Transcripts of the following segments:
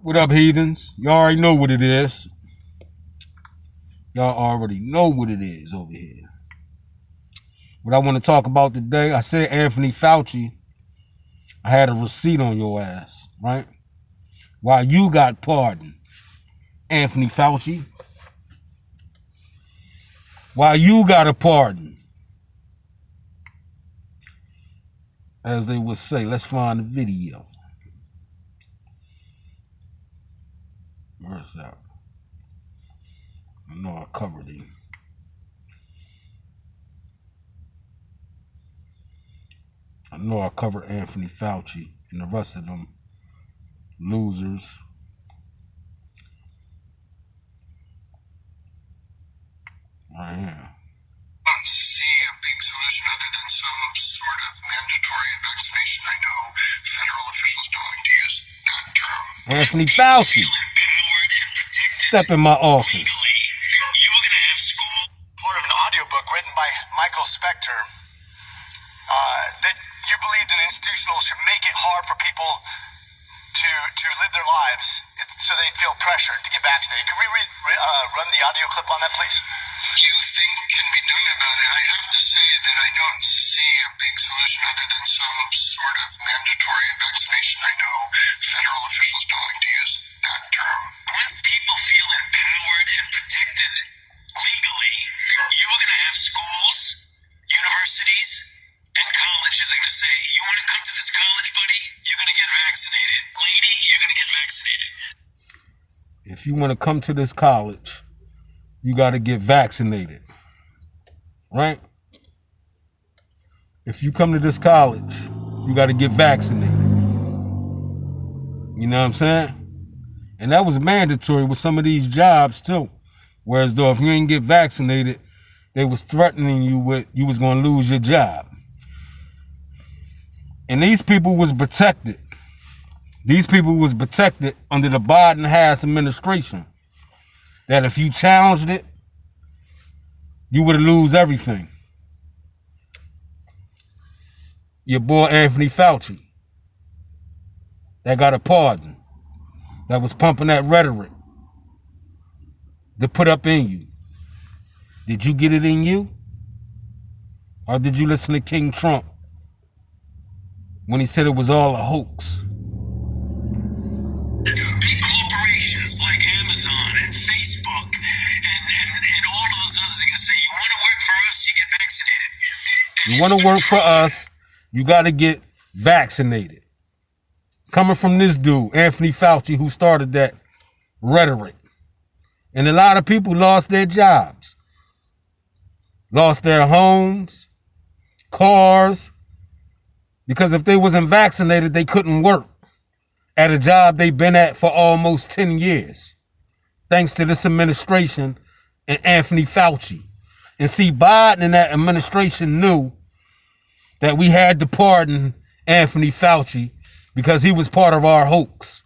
What up, heathens? Y'all already know what it is. Y'all already know what it is over here. What I want to talk about today, I said Anthony Fauci, I had a receipt on your ass, right? While you got pardoned, Anthony Fauci. While you got a pardon. As they would say, let's find the video. Where's that? I know I covered him. I know I covered Anthony Fauci and the rest of them losers. Right here. See a big solution other than some sort of mandatory vaccination. I know federal officials don't like to use that term. Anthony Fauci, step in my office. You were going to have school. Part of an audiobook written by Michael Spector that you believed an institutional should make it hard for people to live their lives so they feel pressured to get vaccinated. Can we run the audio clip on that, please? You think can be done about it? I have to say that I don't see a big solution other than some sort of mandatory vaccination. I know federal officials don't like to use that term. Once people feel empowered and protected legally, you are going to have schools, universities, and colleges are going to say, you want to come to this college, buddy? You're going to get vaccinated. Lady, you're going to get vaccinated. If you want to come to this college, you got to get vaccinated, right? If you come to this college, you got to get vaccinated. You know what I'm saying? And that was mandatory with some of these jobs too. Whereas though if you ain't get vaccinated, they was threatening you with you was going to lose your job. And these people was protected. These people was protected under the Biden-Harris administration. That if you challenged it, you would lose everything. Your boy Anthony Fauci, that got a pardon, that was pumping that rhetoric to put up in you. Did you get it in you? Or did you listen to King Trump when he said it was all a hoax? Big corporations like Amazon and Facebook and all of those others are going to say, you want to work for us, you get vaccinated. You want to work for us, you got to get vaccinated. Coming from this dude, Anthony Fauci, who started that rhetoric. And a lot of people lost their jobs, lost their homes, cars, because if they wasn't vaccinated, they couldn't work at a job they've been at for almost 10 years, thanks to this administration and Anthony Fauci. And see, Biden and that administration knew that we had to pardon Anthony Fauci because he was part of our hoax.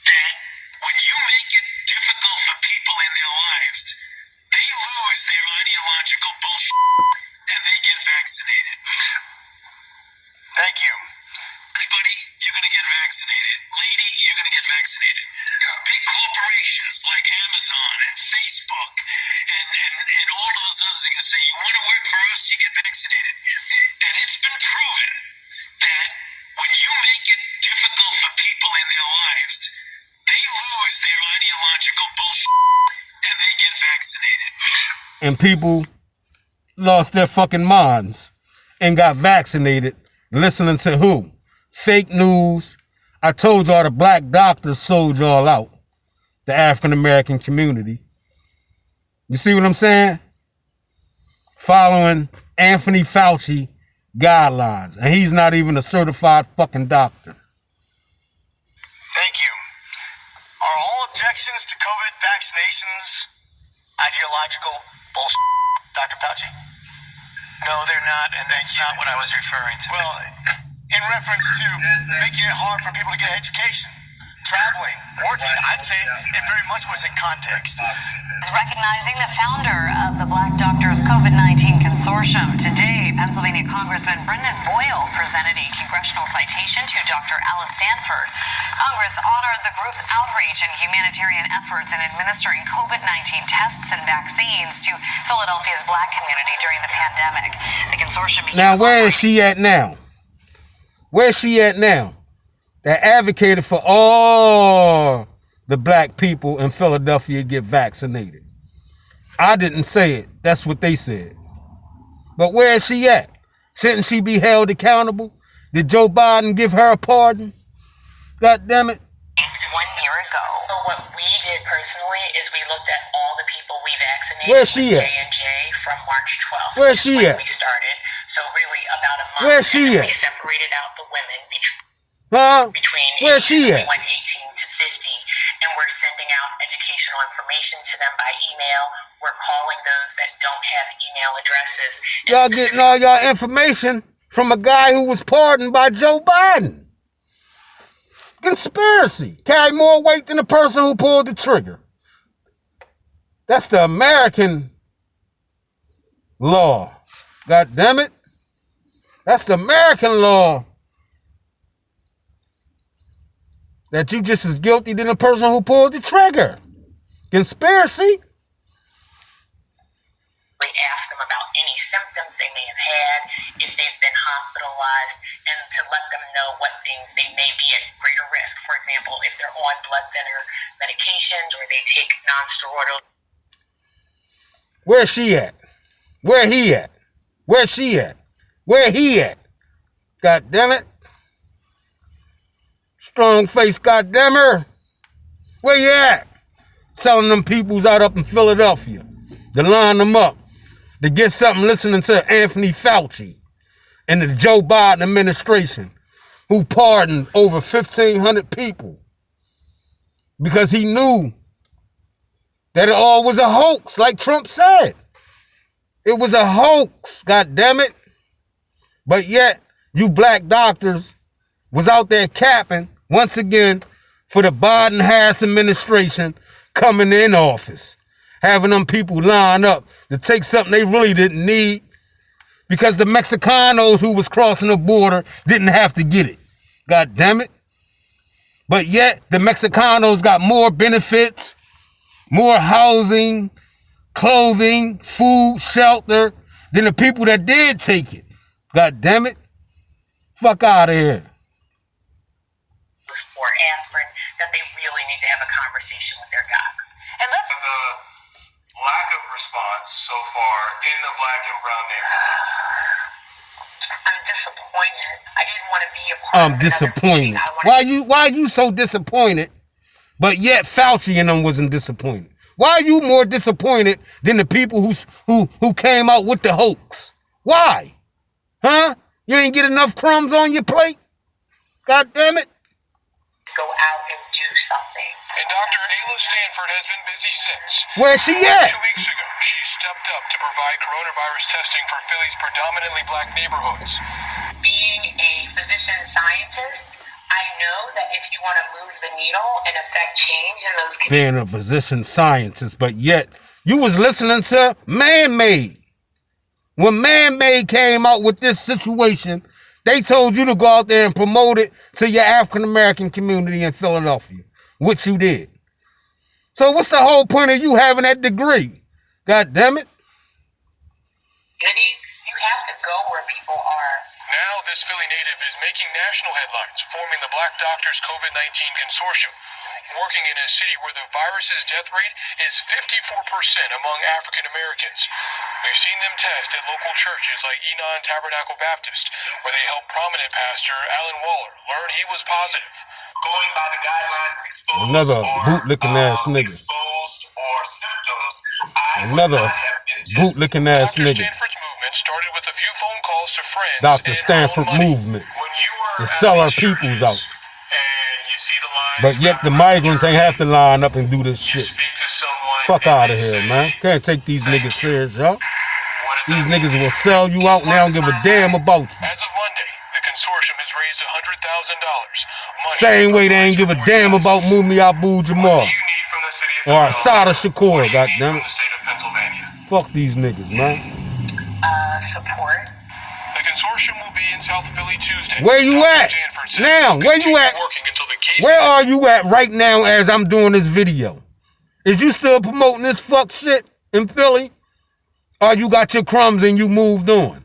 That when you make it difficult for people in their lives, they lose their ideological bullshit and they get vaccinated. Thank you. Buddy, you're going to get vaccinated. Lady, you're going to get vaccinated. Big corporations like Amazon and Facebook and all of those others are going to say, you want to work for us, you get vaccinated. And it's been proven that when you make it difficult for people in their lives, they lose their ideological bullshit and they get vaccinated. And people lost their fucking minds and got vaccinated listening to who? Fake news. I told y'all the black doctors sold y'all out. The African-American community. You see what I'm saying? Following Anthony Fauci guidelines. And he's not even a certified fucking doctor. Thank you. Are all objections to COVID vaccinations ideological bullshit, Dr. Fauci? No, they're not, and that's not what I was referring to. Well, in reference to making it hard for people to get education. traveling, working, I'd say it very much was in context. Recognizing the founder of the Black Doctors COVID-19 Consortium. Today, Pennsylvania Congressman Brendan Boyle presented a congressional citation to Dr. Alice Stanford. Congress honored the group's outreach and humanitarian efforts in administering COVID-19 tests and vaccines to Philadelphia's Black community during the pandemic. The consortium began. Now, where is she at now? Where's she at now? That advocated for all the Black people in Philadelphia get vaccinated. I didn't say it. That's what they said. But where is she at? Shouldn't she be held accountable? Did Joe Biden give her a pardon? God damn it. 1 year ago. So what we did personally is we looked at all the people we vaccinated. Where's she at? J&J from March 12th. Where's she at? We started. So really about a month. Where's she at? We separated out the women Between Where's she at? We went 18 to 50, and we're sending out educational information to them by email. We're calling those that don't have email addresses. Y'all getting all y'all information from a guy who was pardoned by Joe Biden. Conspiracy. Carry more weight than the person who pulled the trigger. That's the American law. God damn it. That's the American law. That you just as guilty than the person who pulled the trigger. Conspiracy. We ask them about any symptoms they may have had, if they've been hospitalized, and to let them know what things they may be at greater risk. For example, if they're on blood thinner medications or they take non-steroidal. Where's she at? Where he at? Where's she at? Where he at? God damn it. Strong face, goddamn her. Where you at? Selling them peoples out up in Philadelphia. To line them up. To get something listening to Anthony Fauci and the Joe Biden administration, who pardoned over 1,500 people because he knew that it all was a hoax, like Trump said. It was a hoax, goddamn it. But yet, you Black doctors was out there capping, once again, for the Biden-Harris administration coming in office. Having them people line up to take something they really didn't need because the Mexicanos who was crossing the border didn't have to get it. God damn it. But yet, the Mexicanos got more benefits, more housing, clothing, food, shelter than the people that did take it. God damn it. Fuck out of here. Or aspirin, that they really need to have a conversation with their doc. And let's the lack of response so far in the Black and brown neighborhoods. I'm disappointed. I didn't want to be a part I'm of disappointed. Why are you so disappointed, but yet Fauci and them wasn't disappointed? Why are you more disappointed than the people who came out with the hoax? Why? Huh? You ain't get enough crumbs on your plate? God damn it. Go out and do something. And Dr. Ayla Stanford has been busy since. Where's she at? 2 weeks ago, she stepped up to provide coronavirus testing for Philly's predominantly Black neighborhoods. Being a physician scientist, I know that if you want to move the needle and affect change in those communities. Being a physician scientist, but yet you was listening to Man-Made. When Man-Made came out with this situation, they told you to go out there and promote it to your African-American community in Philadelphia, which you did. So what's the whole point of you having that degree? God damn it. You have to go where people are. Now this Philly native is making national headlines, forming the Black Doctors COVID-19 Consortium, working in a city where the virus's death rate is 54% among African Americans. We've seen them test at local churches like Enon Tabernacle Baptist, where they helped prominent pastor Alan Waller learn he was positive. Going by the guidelines, exposed Another or bootlicking ass nigga. exposed or symptoms, Another bootlicking ass Dr. nigga. Stanford's movement started with a few phone calls to friends. Dr. and Stanford our own money. movement. When you were To sell at our these peoples churches out. and you see the lines But yet the migrants ain't have to line up and do this you shit. speak to someone Fuck and out of they here, say, man. Can't take these niggas serious, y'all. "What does These that niggas mean?" will sell you out and they don't give a damn about you. As of Monday, the consortium has raised $100,000, money. Same way they ain't give a damn about Mumi Abu What Jamal do you need from the city of or Philadelphia? Asada Shakur, What do you need goddamn from it. the state of Pennsylvania? Fuck these niggas, man. Support. The consortium will be in South Philly Tuesday. Where you Dr. at? Stanford said Now, they'll where you continue at? working until the cases Where are you at right now as I'm doing this video? Is you still promoting this fuck shit in Philly? Or you got your crumbs and you moved on?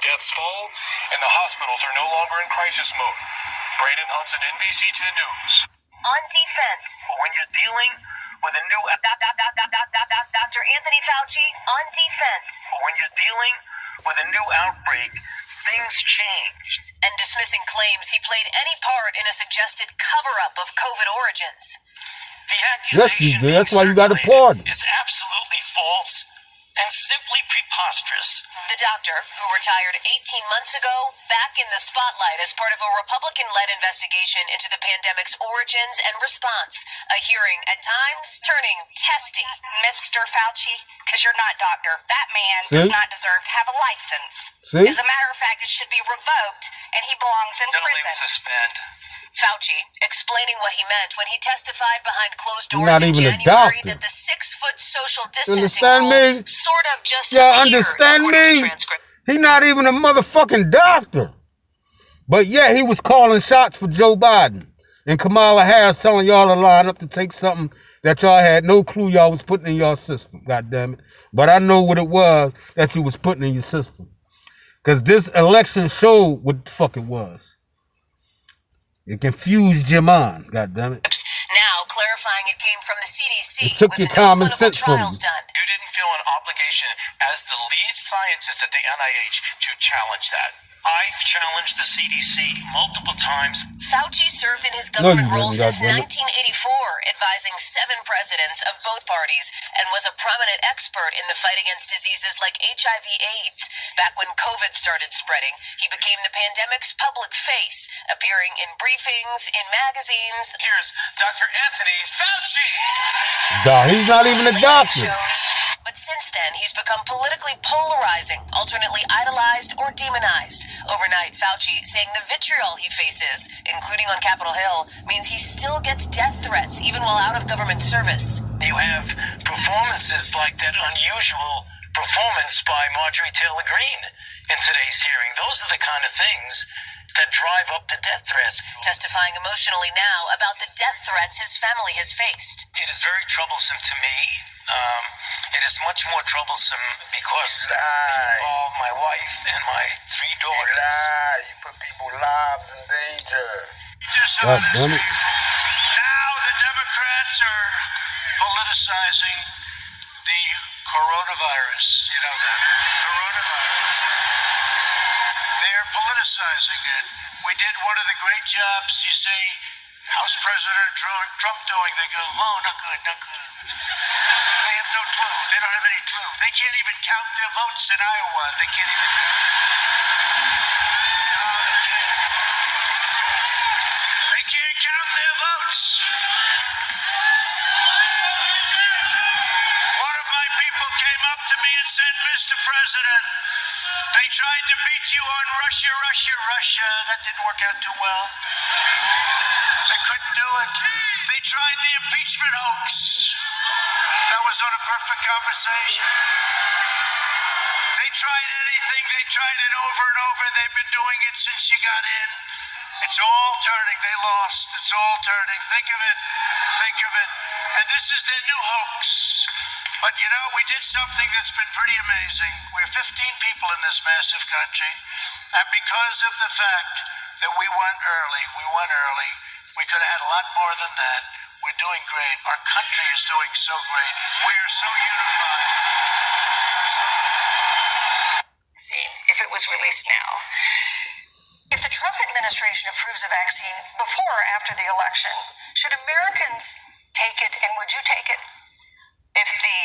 deaths fall, and the hospitals are no longer in crisis mode. Brandon Hudson, NBC 10 News. On defense, When you're dealing with a new Dr. Anthony Fauci, on defense, when you're dealing with a new outbreak, things change. and dismissing claims he played any part in a suggested cover-up of COVID origins. The Yes, you accusation did. That's why you got a circulated pardon. is absolutely false and simply preposterous. The doctor, who retired 18 months ago, back in the spotlight as part of a Republican-led investigation into the pandemic's origins and response. A hearing at times turning testy. Mr. Fauci, because you're not doctor. That man See? does not deserve to have a license. See? As a matter of fact, it should be revoked, and he belongs in Not only prison. suspend. Fauci explaining what he meant when he testified behind closed You're doors not in even a January doctor. that the 6-foot social You distancing understand rule me? sort of just Y'all appeared, understand according to me? transcript. He not even a motherfucking doctor. But yeah, he was calling shots for Joe Biden. And Kamala Harris telling y'all to line up to take something that y'all had no clue y'all was putting in your system. God damn it. But I know what it was that you was putting in your system. Because this election showed what the fuck it was. It confused your mind. God damn it. Now clarifying it came from the CDC. It took with your no common clinical sense from trials you. done. You didn't feel an obligation as the lead scientist at the NIH to challenge that. I've challenged the CDC multiple times. Fauci served in his No, you government role didn't, since goddammit. 1984, advising 7 presidents of both parties, and was a prominent expert in the fight against diseases like HIV/AIDS. Back when COVID started spreading, he became the pandemic's public face, appearing in briefings, in magazines. Here's Dr. Anthony Fauci. Nah, he's not even a doctor. But since then, he's become politically polarizing, alternately idolized or demonized. Overnight, Fauci saying the vitriol he faces, including on Capitol Hill, means he still gets death threats even while out of government service. You have performances like that unusual performance by Marjorie Taylor Greene in today's hearing. Those are the kind of things that drive up the death threats. Testifying emotionally now about the death threats his family has faced. It is very troublesome to me. It is much more troublesome because my wife and my 3 daughters. You put people's lives in danger. God damn it. Now the Democrats are politicizing the coronavirus. You know that. Coronavirus. They're politicizing it. We did one of the great jobs. You say, how's President Trump doing? They go, oh, not good, not good. They have no clue. They don't have any clue. They can't even count their votes in Iowa. They can't even. No, they can't. They can't count their votes. One of my people came up to me and said, Mr. President, they tried to beat you on Russia, Russia, Russia. That didn't work out too well. They couldn't do it. They tried the impeachment hoax. That was on a perfect conversation. They tried anything. They tried it over and over. They've been doing it since you got in. It's all turning. They lost. It's all turning. Think of it. Think of it. And this is their new hoax. But you know, we did something that's been pretty amazing. We're 15 people in this massive country. And because of the fact that we won early, we could have had a lot more than that. We're doing great. Our country is doing so great. We are so unified. See, if it was released now. If the Trump administration approves a vaccine before or after the election, should Americans take it, and would you take it? If the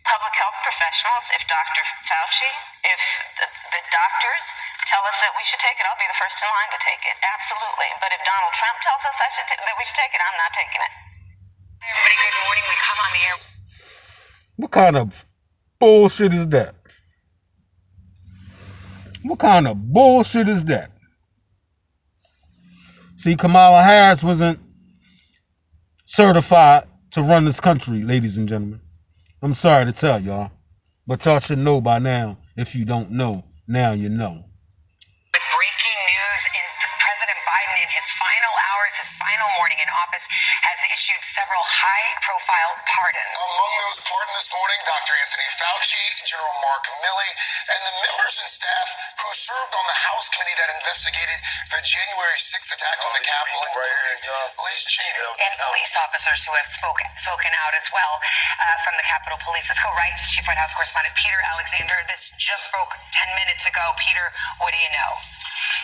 public health professionals, if Dr. Fauci, if the doctors tell us that we should take it, I'll be the first in line to take it. Absolutely. But if Donald Trump tells us that we should take it, I'm not taking it. Everybody, good morning. We come on the air. What kind of bullshit is that? What kind of bullshit is that? See, Kamala Harris wasn't certified to run this country, ladies and gentlemen. I'm sorry to tell y'all, but y'all should know by now. If you don't know, now you know. With breaking news, President Biden, in his final hours, his final morning in office, has issued several high-profile pardons. Among those pardoned this morning, Dr. Anthony Fauci, General Mark Milley, and the members and staff who served on the House committee that investigated the January 6th attack on the Capitol, Liz Cheney. And police officers who have spoken out as well from the Capitol Police. Let's go right to Chief White House correspondent Peter Alexander. This just broke 10 minutes ago. Peter, what do you know?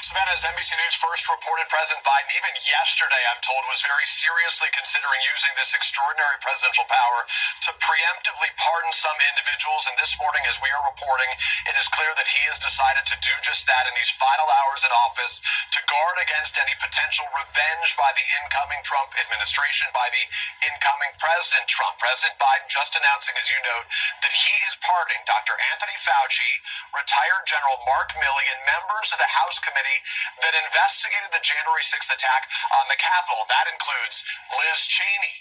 Savannah, as NBC News first reported, President Biden, even yesterday, I'm told, was very seriously considering using this extraordinary presidential power to preemptively pardon some individuals. And this morning, as we are reporting, it is clear that he has decided to do just that in these final hours in office to guard against any potential revenge by the incoming Trump administration, by the incoming President Trump. President Biden just announcing, as you note, that he is pardoning Dr. Anthony Fauci, retired General Mark Milley, and members of the House committee that investigated the January 6th attack on the Capitol. That includes Liz Cheney,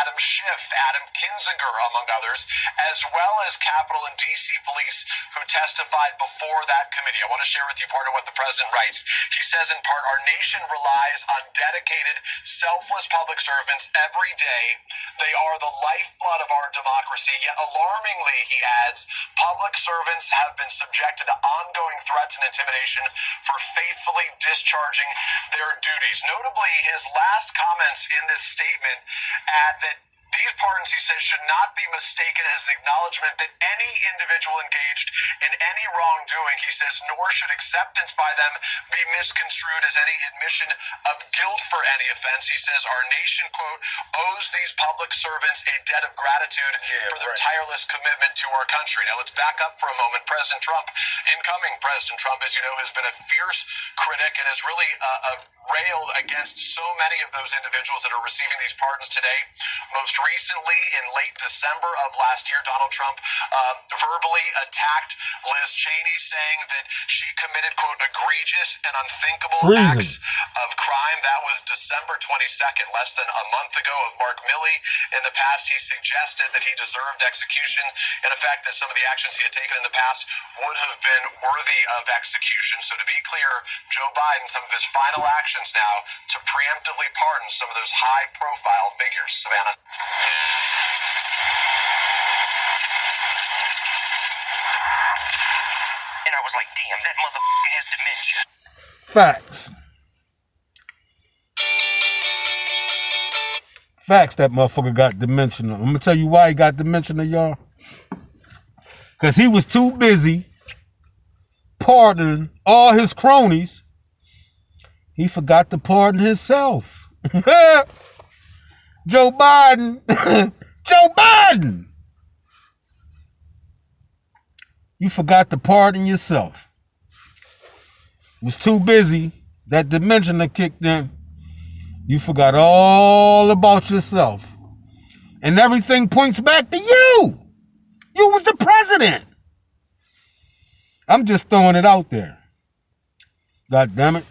Adam Schiff, Adam Kinzinger, among others, as well as Capitol and D.C. police who testified before that committee. I want to share with you part of what the president writes. He says, in part, our nation relies on dedicated, selfless public servants every day. They are the lifeblood of our democracy. Yet alarmingly, he adds, public servants have been subjected to ongoing threats and intimidation for faithfully discharging their duties. Notably, his last comments in this statement that these pardons, he says, should not be mistaken as an acknowledgement that any individual engaged in any wrongdoing, he says, nor should acceptance by them be misconstrued as any admission of guilt for any offense. He says our nation, quote, owes these public servants a debt of gratitude for their tireless commitment to our country. Now let's back up for a moment. President Trump, incoming President Trump, as you know, has been a fierce critic and has really railed against so many of those individuals that are receiving these pardons today. Most recently, in late December of last year, Donald Trump verbally attacked Liz Cheney, saying that she committed, quote, egregious and unthinkable acts of crime. That was December 22nd, less than a month ago, of Mark Milley. In the past, he suggested that he deserved execution, and in fact, that some of the actions he had taken in the past would have been worthy of execution. So to be clear, Joe Biden, some of his final actions now to preemptively pardon some of those high-profile figures. Savannah. And I was like, damn, that motherfucker has dementia. Facts. Facts, that motherfucker got dementia. I'm gonna tell you why he got dementia, y'all. Because he was too busy pardoning all his cronies. He forgot to pardon himself. Joe Biden. Joe Biden. You forgot to pardon yourself. Was too busy. That dimension that kicked in. You forgot all about yourself. And everything points back to you. You was the president. I'm just throwing it out there. God damn it.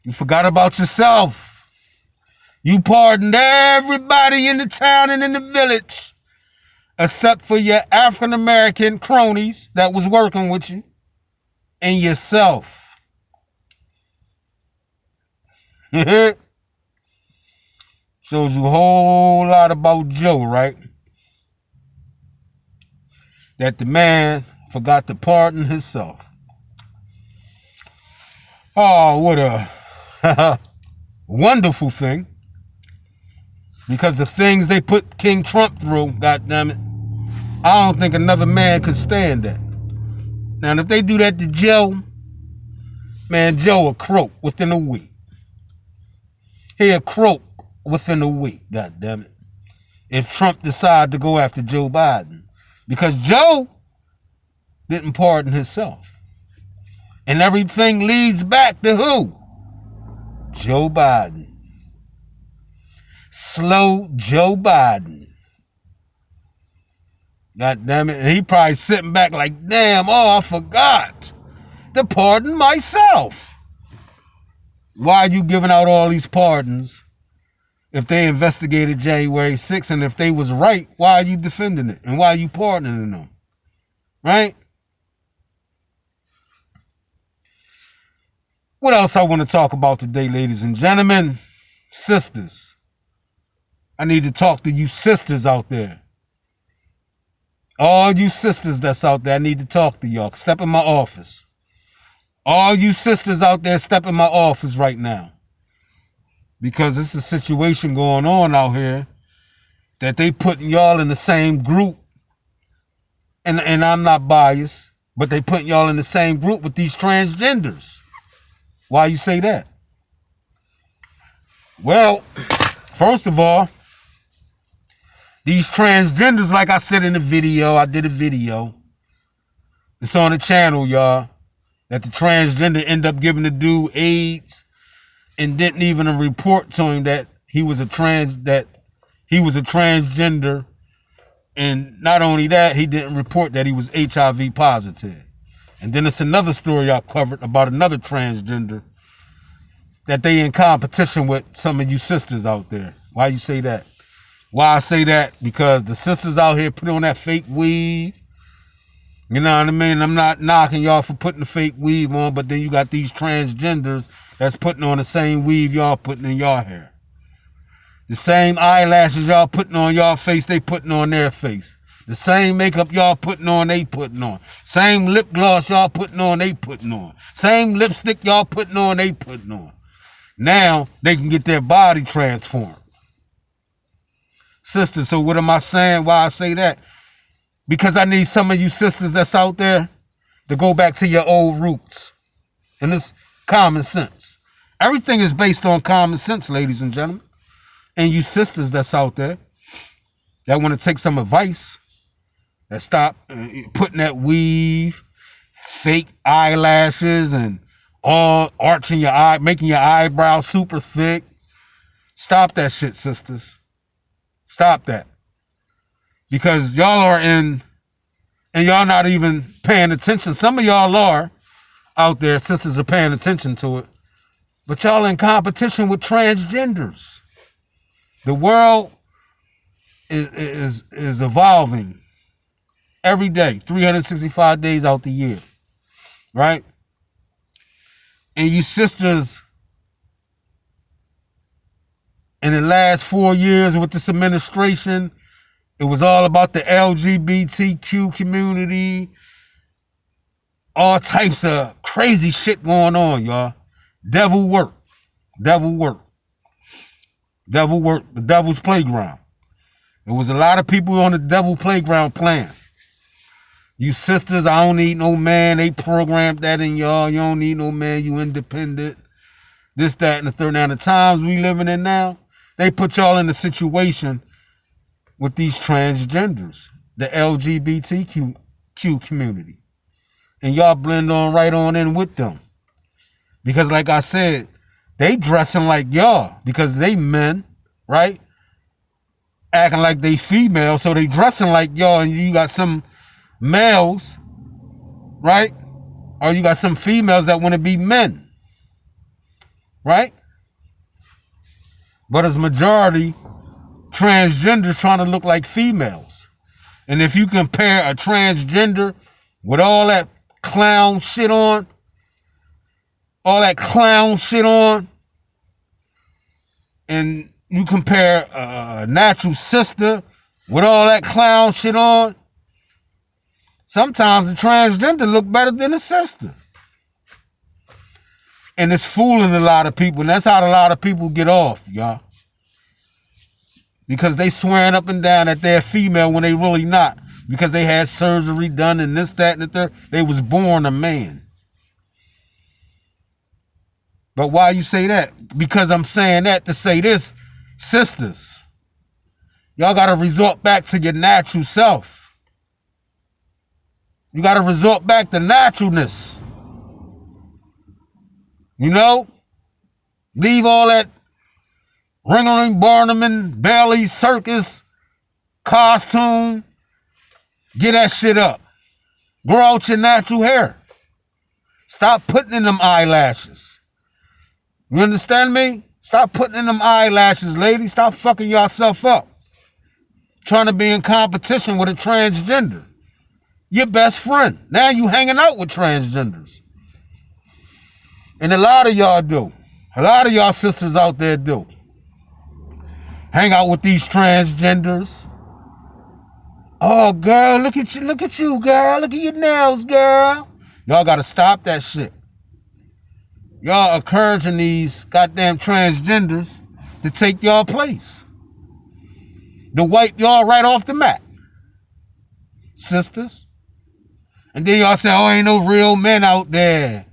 You forgot about yourself. You pardoned everybody in the town and in the village, except for your African-American cronies that was working with you, and yourself. Shows you a whole lot about Joe, right? That the man forgot to pardon himself. Oh, what a wonderful thing. Because the things they put King Trump through, goddammit, I don't think another man could stand that. Now, if they do that to Joe, man, Joe will croak within a week. He'll croak within a week, goddammit, if Trump decide to go after Joe Biden. Because Joe didn't pardon himself. And everything leads back to who? Joe Biden. Slow Joe Biden. God damn it. And he probably sitting back like, damn, oh, I forgot to pardon myself. why are you giving out all these pardons if they investigated January 6th? And if they was right, why are you defending it? And why are you pardoning them? Right? What else I want to talk about today, ladies and gentlemen? Sisters. I need to talk to you sisters out there. All you sisters that's out there, I need to talk to y'all. Step in my office. All you sisters out there, step in my office right now. Because it's a situation going on out here that they putting y'all in the same group. And I'm not biased, but they putting y'all in the same group with these transgenders. Why you say that? Well, first of all, these transgenders, like I said in the video, I did a video. It's on the channel, y'all. That the transgender ended up giving the dude AIDS and didn't even report to him that he was a transgender. And not only that, he didn't report that he was HIV positive. And then it's another story I covered about another transgender that they in competition with some of you sisters out there. Why you say that? Why I say that? Because the sisters out here put on that fake weave. You know what I mean? I'm not knocking y'all for putting the fake weave on, but then you got these transgenders that's putting on the same weave y'all putting in y'all hair. The same eyelashes y'all putting on y'all face, they putting on their face. The same makeup y'all putting on, they putting on. Same lip gloss y'all putting on, they putting on. Same lipstick y'all putting on, they putting on. Now they can get their body transformed. Sisters, so what am I saying? Why I say that? Because I need some of you sisters that's out there to go back to your old roots. And it's common sense. Everything is based on common sense, ladies and gentlemen. And you sisters that's out there that want to take some advice, that stop putting that weave, fake eyelashes, and all arching your eye, making your eyebrows super thick. Stop that shit, sisters. Stop that. Because y'all are in, and y'all not even paying attention. Some of y'all are out there, sisters are paying attention to it. But y'all in competition with transgenders. The world is evolving every day, 365 days out the year, right? And you sisters, in the last 4 years with this administration, it was all about the LGBTQ community, all types of crazy shit going on, y'all. Devil work, devil work. Devil work, the devil's playground. There was a lot of people on the devil playground playing. You sisters, I don't need no man. They programmed that in y'all. You don't need no man. You independent. This, that, and the third. Now, the times we living in now, they put y'all in a situation with these transgenders, the LGBTQ community. And y'all blend on right on in with them. Because like I said, they dressing like y'all because they men, right? Acting like they female, so they dressing like y'all, and you got some males, right? Or you got some females that want to be men, right? But as majority, transgenders trying to look like females. And if you compare a transgender with all that clown shit on, and you compare a natural sister with all that clown shit on, sometimes the transgender look better than the sister. And it's fooling a lot of people, and that's how a lot of people get off, y'all. Because they swearing up and down that they're female when they really not. Because they had surgery done and this, that, and the third. They was born a man. But why you say that? Because I'm saying that to say this, sisters, y'all got to resort back to your natural self. You got to resort back to naturalness. You know? Leave all that Ringling Barnum belly circus costume. Get that shit up. Grow out your natural hair. Stop putting in them eyelashes. You understand me? Stop putting in them eyelashes, lady. Stop fucking yourself up. Trying to be in competition with a transgender. Your best friend. Now you hanging out with transgenders. And a lot of y'all do. A lot of y'all sisters out there do. Hang out with these transgenders. Oh, girl, look at you, girl. Look at your nails, girl. Y'all gotta stop that shit. Y'all encouraging these goddamn transgenders to take y'all place. To wipe y'all right off the map. Sisters. And then y'all say, oh, ain't no real men out there.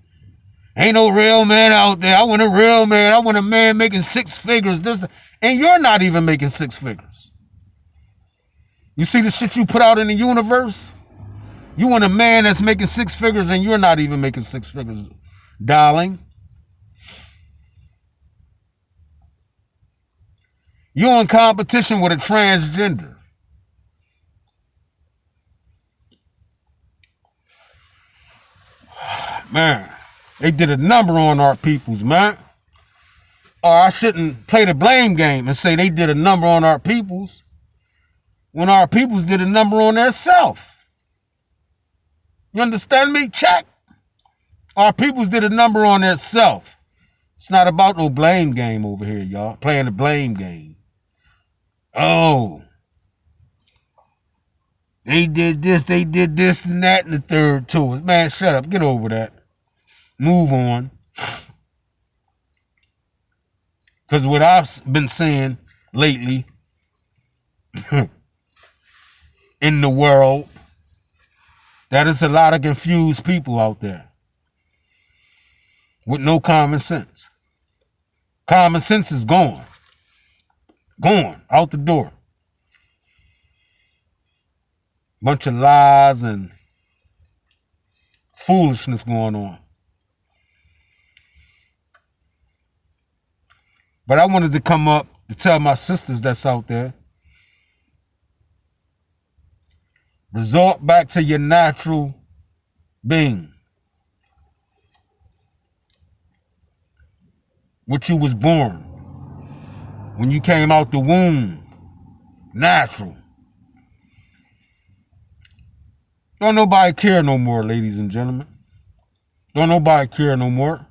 Ain't no real men out there. I want a real man. I want a man making 6 figures. And you're not even making 6 figures. You see the shit you put out in the universe? You want a man that's making 6 figures and you're not even making 6 figures, darling. You're in competition with a transgender. Man, they did a number on our peoples, man. Or I shouldn't play the blame game and say they did a number on our peoples when our peoples did a number on their self. You understand me? Check. Our peoples did a number on their self. It's not about no blame game over here, y'all. Playing the blame game. Oh. They did this, and that, and the third too. Man, shut up. Get over that. Move on. Because what I've been seeing lately in the world, that is a lot of confused people out there with no common sense. Common sense is gone. Gone. Out the door. Bunch of lies and foolishness going on. But I wanted to come up to tell my sisters that's out there, resort back to your natural being. What you was born. When you came out the womb. Natural. Don't nobody care no more, ladies and gentlemen. Don't nobody care no more.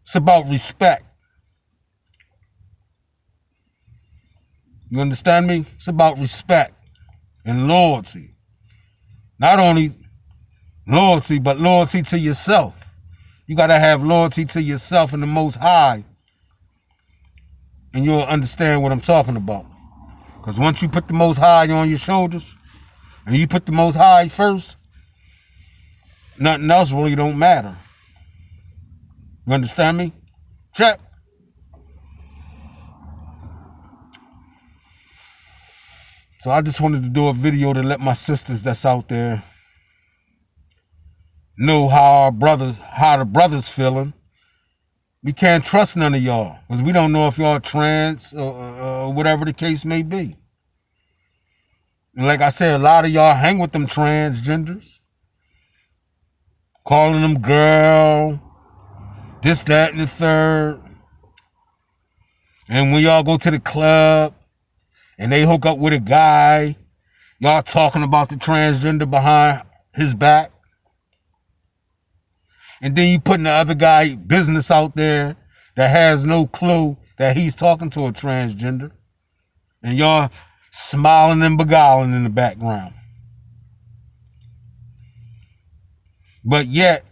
It's about respect. You understand me? It's about respect and loyalty. Not only loyalty, but loyalty to yourself. You got to have loyalty to yourself and the Most High. And you'll understand what I'm talking about. Because once you put the Most High on your shoulders, and you put the Most High first, nothing else really don't matter. You understand me? Check. So I just wanted to do a video to let my sisters that's out there know how the brothers feeling. We can't trust none of y'all because we don't know if y'all trans or whatever the case may be. And like I said, a lot of y'all hang with them transgenders, calling them girl, this, that, and the third. And when y'all go to the club and they hook up with a guy, y'all talking about the transgender behind his back. And then you putting the other guy business out there that has no clue that he's talking to a transgender. And y'all smiling and beguiling in the background. But yet,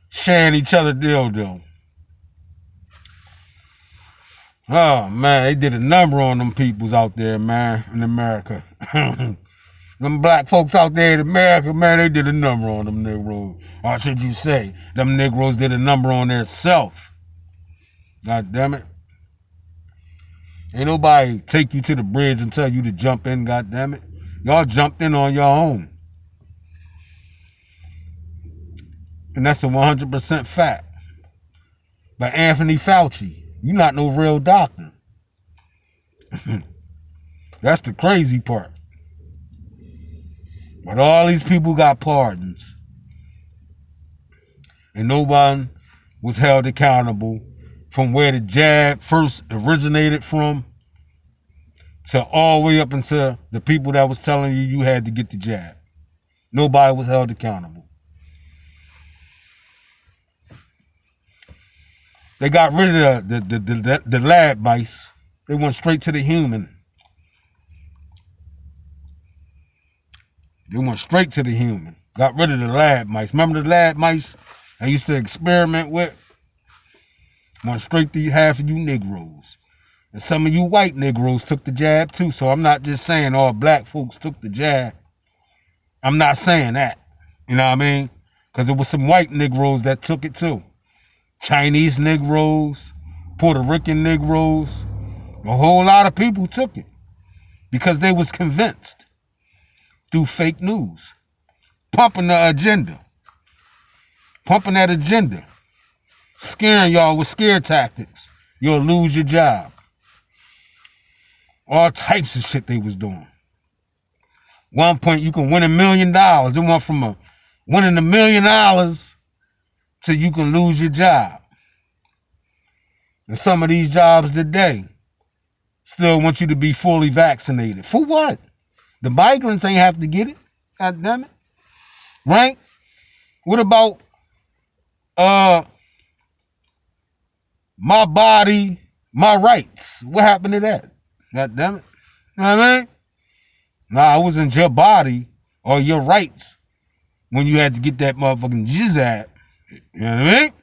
sharing each other dildo. Oh, man, they did a number on them peoples out there, man, in America. Them black folks out there in America, man, they did a number on them Negroes. Or should you say, them Negroes did a number on their self. God damn it. Ain't nobody take you to the bridge and tell you to jump in, God damn it. Y'all jumped in on your own. And that's a 100% fact. But Anthony Fauci, you're not no real doctor. That's the crazy part. But all these people got pardons. And no one was held accountable from where the jab first originated from to all the way up into the people that was telling you you had to get the jab. Nobody was held accountable. They got rid of the lab mice. They went straight to the human. They went straight to the human. Got rid of the lab mice. Remember the lab mice I used to experiment with? Went straight to half of you Negroes. And some of you white Negroes took the jab too. So I'm not just saying all black folks took the jab. I'm not saying that. You know what I mean? Because there was some white Negroes that took it too. Chinese Negroes, Puerto Rican Negroes. A whole lot of people took it because they was convinced through fake news. Pumping the agenda. Pumping that agenda. Scaring y'all with scare tactics. You'll lose your job. All types of shit they was doing. One point you can win $1 million. It went from winning $1 million to you can lose your job. And some of these jobs today still want you to be fully vaccinated. For what? The migrants ain't have to get it. God damn it. Right? What about my body, my rights? What happened to that? God damn it. You know what I mean? Nah, it wasn't your body or your rights when you had to get that motherfucking jizz. You know what I mean?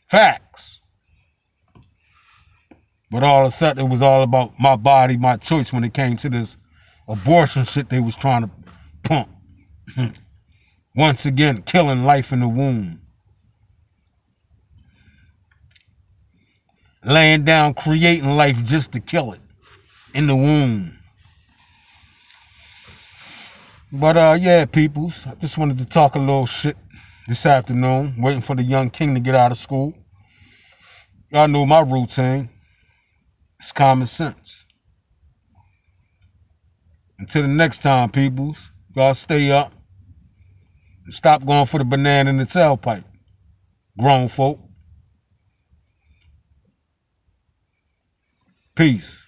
Facts. But all of a sudden, it was all about my body, my choice when it came to this abortion shit they was trying to pump. Once again, killing life in the womb. Laying down, creating life just to kill it in the womb. But yeah, peoples, I just wanted to talk a little shit this afternoon, waiting for the young king to get out of school. Y'all know my routine. It's common sense. Until the next time, peoples, y'all stay up and stop going for the banana in the tailpipe. Grown folk. Peace.